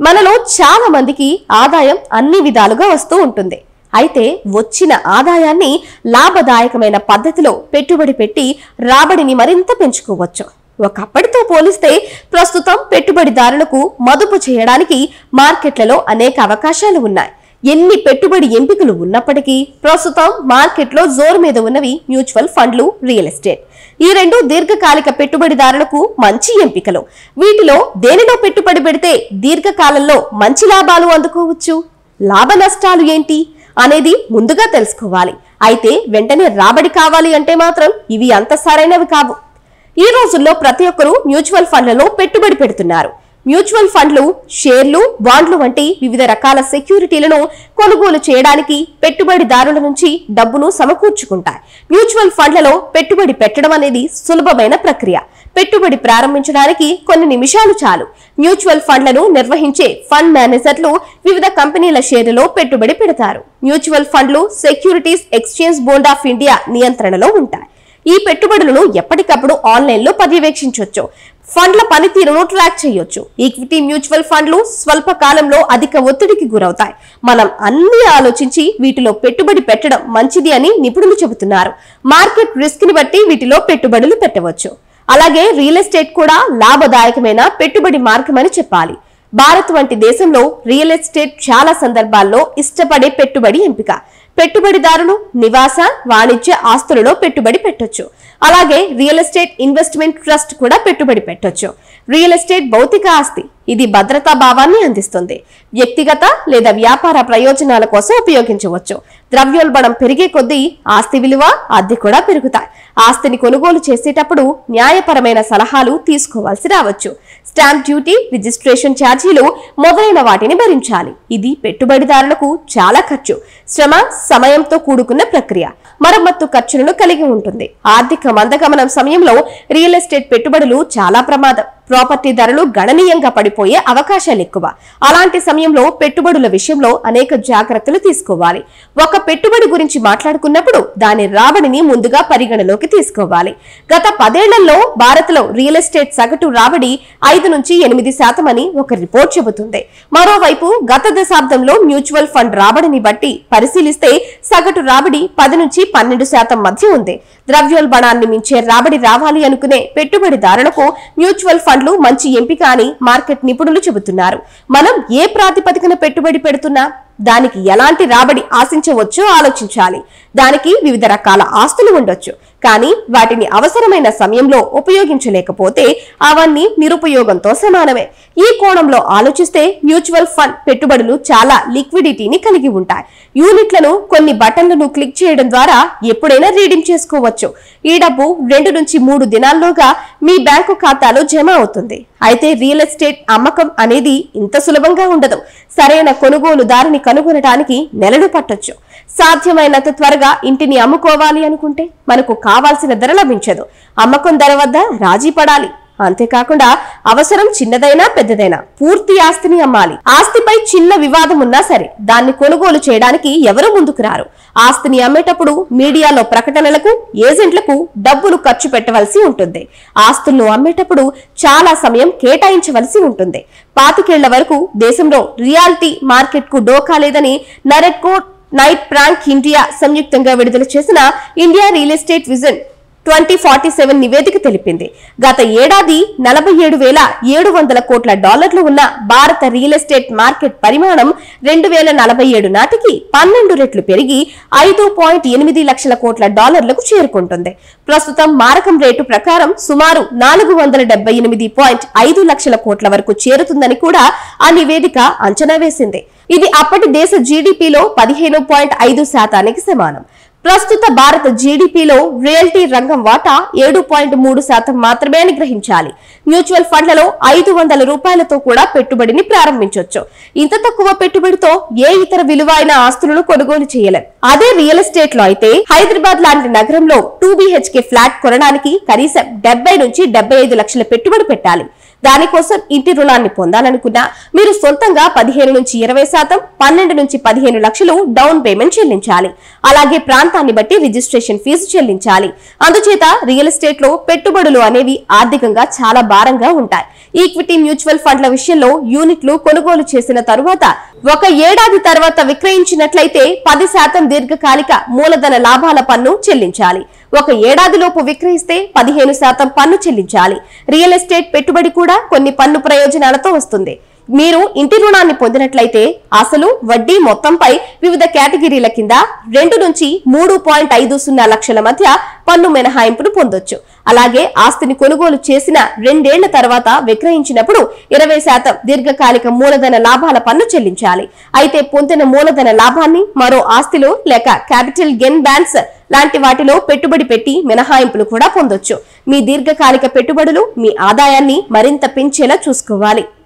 మనలో చాలా మందికి ఆదాయం అన్ని విధాలుగా వస్తూ ఉంటుంది. అయితే వచ్చిన ఆదాయాన్ని లాభదాయకమైన పద్ధతిలో పెట్టుబడి పెట్టి రాబడిని మరింత పెంచుకోవచ్చు. ఒకప్పటితో పోలిస్తే ప్రస్తుతం పెట్టుబడిదారులకు మదుపు చేయడానికి మార్కెట్లలో అనేక అవకాశాలు ఉన్నాయి. ఎన్ని పెట్టుబడి ఎంపికలు ఉన్నప్పటికీ ప్రస్తుతం మార్కెట్లో జోరు మీద ఉన్నవి మ్యూచువల్ ఫండ్లు, రియల్ ఎస్టేట్. ఈ రెండు దీర్ఘకాలిక పెట్టుబడిదారులకు మంచి ఎంపికలు. వీటిలో దేనిలో పెట్టుబడి పెడితే దీర్ఘకాలంలో మంచి లాభాలు అందుకోవచ్చు, లాభ నష్టాలు ఏంటి అనేది ముందుగా తెలుసుకోవాలి. అయితే వెంటనే రాబడి కావాలి అంటే మాత్రం ఇవి అంత సరైనవి కావు. ఈ రోజుల్లో ప్రతి ఒక్కరూ మ్యూచువల్ ఫండ్లలో పెట్టుబడి పెడుతున్నారు. మ్యూచువల్ ఫండ్లు షేర్లు, బాండ్లు వంటి వివిధ రకాల సెక్యూరిటీలను కొనుగోలు చేయడానికి పెట్టుబడిదారుల నుంచి డబ్బును సమకూర్చుకుంటాయి. మ్యూచువల్ ఫండ్లలో పెట్టుబడి పెట్టడం అనేది సులభమైన ప్రక్రియ. పెట్టుబడి ప్రారంభించడానికి కొన్ని నిమిషాలు చాలు. మ్యూచువల్ ఫండ్లను నిర్వహించే ఫండ్ మేనేజర్లు వివిధ కంపెనీల షేర్లలో పెట్టుబడి పెడతారు. మ్యూచువల్ ఫండ్లు securities exchange board of India నియంత్రణలో ఉంటాయి. ఈ పెట్టుబడులను ఎప్పటికప్పుడు ఆన్లైన్ లో పర్యవేక్షించవచ్చు. ఫండ్ల పనితీరును ట్రాక్ చేయొచ్చు. ఈక్విటీ మ్యూచువల్ ఫండ్లు స్వల్ప కాలంలో అధిక ఒత్తిడికి గురవుతాయి. మనం అన్ని ఆలోచించి వీటిలో పెట్టుబడి పెట్టడం మంచిది అని నిపుణులు చెబుతున్నారు. మార్కెట్ రిస్క్ ని బట్టి వీటిలో పెట్టుబడులు పెట్టవచ్చు. అలాగే రియల్ ఎస్టేట్ కూడా లాభదాయకమైన పెట్టుబడి మార్గమని చెప్పాలి. భారత్ వంటి దేశంలో రియల్ ఎస్టేట్ చాలా సందర్భాల్లో ఇష్టపడే పెట్టుబడి ఎంపిక. పెట్టుబడిదారులు నివాస, వాణిజ్య ఆస్తులలో పెట్టుబడి పెట్టొచ్చు. అలాగే రియల్ ఎస్టేట్ ఇన్వెస్ట్మెంట్ ట్రస్ట్ కూడా పెట్టుబడి పెట్టొచ్చు. రియల్ ఎస్టేట్ భౌతిక ఆస్తి. ఇది భద్రతా భావాన్ని అందిస్తుంది. వ్యక్తిగత లేదా వ్యాపార ప్రయోజనాల కోసం ఉపయోగించవచ్చు. ద్రవ్యోల్బణం పెరిగే కొద్దీ ఆస్తి విలువ, అద్దె కూడా పెరుగుతాయి. ఆస్తిని కొనుగోలు చేసేటప్పుడు న్యాయపరమైన సలహాలు తీసుకోవాల్సి రావచ్చు. స్టాంప్ డ్యూటీ, రిజిస్ట్రేషన్ ఛార్జీలు మొదలైన వాటిని భరించాలి. ఇది పెట్టుబడిదారులకు చాలా ఖర్చు, శ్రమ, సమయంతో కూడుకున్న ప్రక్రియ. మరమ్మత్తు ఖర్చులను కలిగి ఉంటుంది. ఆర్థిక మందగమనం సమయంలో రియల్ ఎస్టేట్ పెట్టుబడులు చాలా ప్రమాదం. ప్రాపర్టీ ధరలు గణనీయంగా పడిపోయే అవకాశాలు ఎక్కువ. అలాంటి సమయంలో పెట్టుబడుల విషయంలో అనేక జాగ్రత్తలు తీసుకోవాలి. ఒక పెట్టుబడి గురించి మాట్లాడుకున్నప్పుడు దాని రాబడిని ముందుగా పరిగణలోకి తీసుకోవాలి. గత 10 ఏళ్లలో భారత్లో రియల్ ఎస్టేట్ సగటు రాబడి 5 నుంచి 8% అని ఒక రిపోర్ట్ చెబుతుంది. మరోవైపు గత దశాబ్దంలో మ్యూచువల్ ఫండ్ రాబడిని బట్టి పరిశీలిస్తే సగటు రాబడి 10 నుంచి 12% మధ్య ఉంది. ద్రవ్యోల్బణాన్ని మించే రాబడి రావాలి అనుకునే పెట్టుబడిదారులకు మ్యూచువల్ ఫండ్లు మంచి ఎంపిక అని మార్కెట్ నిపుణులు చెబుతున్నారు. మనం ఏ ప్రాతిపదికన పెట్టుబడి పెడుతున్నా దానికి ఎలాంటి రాబడి ఆశించవచ్చో ఆలోచించాలి. దానికి వివిధ రకాల ఆస్తులు ఉండొచ్చు. కానీ వాటిని అవసరమైన సమయంలో ఉపయోగించలేకపోతే అవన్నీ నిరుపయోగంతో సమానమే. ఈ కోణంలో ఆలోచిస్తే మ్యూచువల్ ఫండ్ పెట్టుబడులు చాలా లిక్విడిటీని కలిగి ఉంటాయి. యూనిట్లను, కొన్ని బటన్లను క్లిక్ చేయడం ద్వారా ఎప్పుడైనా రీడీమ్ చేసుకోవచ్చు. ఈ డబ్బు 2 నుంచి 3 దినాల్లోగా మీ బ్యాంకు ఖాతాలో జమ అవుతుంది. అయితే రియల్ ఎస్టేట్ అమ్మకం అనేది ఇంత సులభంగా ఉండదు. సరైన కొనుగోలుదారుని కనుగొనడానికి నెలలు పట్టొచ్చు. సాధ్యమైనంత త్వరగా ఇంటిని అమ్ముకోవాలి అనుకుంటే మనకు కావాల్సిన ధర లభించదు. అమ్మకం ధర వద్ద రాజీ పడాలి. అంతేకాకుండా అవసరం చిన్నదైనా పెద్దదైనా పూర్తి ఆస్తిని అమ్మాలి. ఆస్తిపై చిన్న వివాదం ఉన్నా సరే దాన్ని కొనుగోలు చేయడానికి ఎవరు ముందుకు రారు. ఆస్తిని అమ్మేటప్పుడు మీడియాలో ప్రకటనలకు, ఏజెంట్లకు డబ్బులు ఖర్చు పెట్టవలసి ఉంటుంది. ఆస్తులను అమ్మేటప్పుడు చాలా సమయం కేటాయించవలసి ఉంటుంది. 25 ఏళ్ల వరకు దేశంలో రియాలిటీ మార్కెట్ కు డోకా లేదని నరెట్కో, నైట్ ప్రాంక్ ఇండియా సంయుక్తంగా విడుదల చేసిన ఇండియా రియల్ ఎస్టేట్ విజన్ 2047 నివేదిక తెలిపింది. గత ఏడాది 47,700 కోట్ల డాలర్లు ఉన్న భారత రియల్ ఎస్టేట్ మార్కెట్ పరిమాణం 2047 నాటికి 12 రెట్లు పెరిగి 5.8 లక్షల కోట్ల డాలర్లకు చేరుకుంటుంది. ప్రస్తుతం మారకం రేటు ప్రకారం సుమారు 478.5 లక్షల కోట్ల వరకు చేరుతుందని కూడా ఆ నివేదిక అంచనా వేసింది. ఇది అప్పటి దేశ జీడీపీలో 15.5% సమానం. ప్రస్తుత భారత జీడీపీలో రియల్టీ రంగం వాటా 7.3% మాత్రమే అని గ్రహించాలి. మ్యూచువల్ ఫండ్లలో 500 రూపాయలతో కూడా పెట్టుబడిని ప్రారంభించవచ్చు. ఇంత తక్కువ పెట్టుబడితో ఏ ఇతర విలువైన ఆస్తులను కొనుగోలు చేయలేం. అదే రియల్ ఎస్టేట్ లో అయితే హైదరాబాద్ లాంటి నగరంలో 2 BHK ఫ్లాట్ కొనడానికి కనీసం 70 నుంచి 75 లక్షల పెట్టుబడి పెట్టాలి. దానికోసం ఇంటి రుణాన్ని పొందాలనుకున్నా మీరు సొంతంగా 15 నుంచి 20%, 12 నుంచి 15 లక్షలు డౌన్ పేమెంట్ చెల్లించాలి. అలాగే ప్రాంతాన్ని బట్టి రిజిస్ట్రేషన్ ఫీజు చెల్లించాలి. అందుచేత రియల్ ఎస్టేట్ లో పెట్టుబడులు అనేవి ఆర్థికంగా చాలా భారంగా ఉంటాయి. ఈక్విటీ మ్యూచువల్ ఫండ్ల విషయంలో యూనిట్లు కొనుగోలు చేసిన తరువాత 1 ఏడాది తర్వాత విక్రయించినట్లయితే 10% దీర్ఘకాలిక మూలధన లాభాల పన్ను చెల్లించాలి. 1 ఏడాదిలోపు విక్రయిస్తే 15% పన్ను చెల్లించాలి. రియల్ ఎస్టేట్ పెట్టుబడి కూడా కొన్ని పన్ను ప్రయోజనాలతో వస్తుంది. మీరు ఇంటి రుణాన్ని పొందినట్లయితే అసలు వడ్డీ మొత్తంపై వివిధ కేటగిరీల కింద 2 నుంచి 3.50 లక్షల మధ్య పన్ను మినహాయింపును పొందొచ్చు. అలాగే ఆస్తిని కొనుగోలు చేసిన 2 ఏళ్ల తర్వాత విక్రయించినప్పుడు 20% దీర్ఘకాలిక మూలధన లాభాల పన్ను చెల్లించాలి. అయితే పొందిన మూలధన లాభాన్ని మరో ఆస్తిలో లేక క్యాపిటల్ గెయిన్ బ్యాండ్స్ లాంటి వాటిలో పెట్టుబడి పెట్టి మినహాయింపులు కూడా పొందొచ్చు. మీ దీర్ఘకాలిక పెట్టుబడులు మీ ఆదాయాన్ని మరింత పెంచేలా చూసుకోవాలి.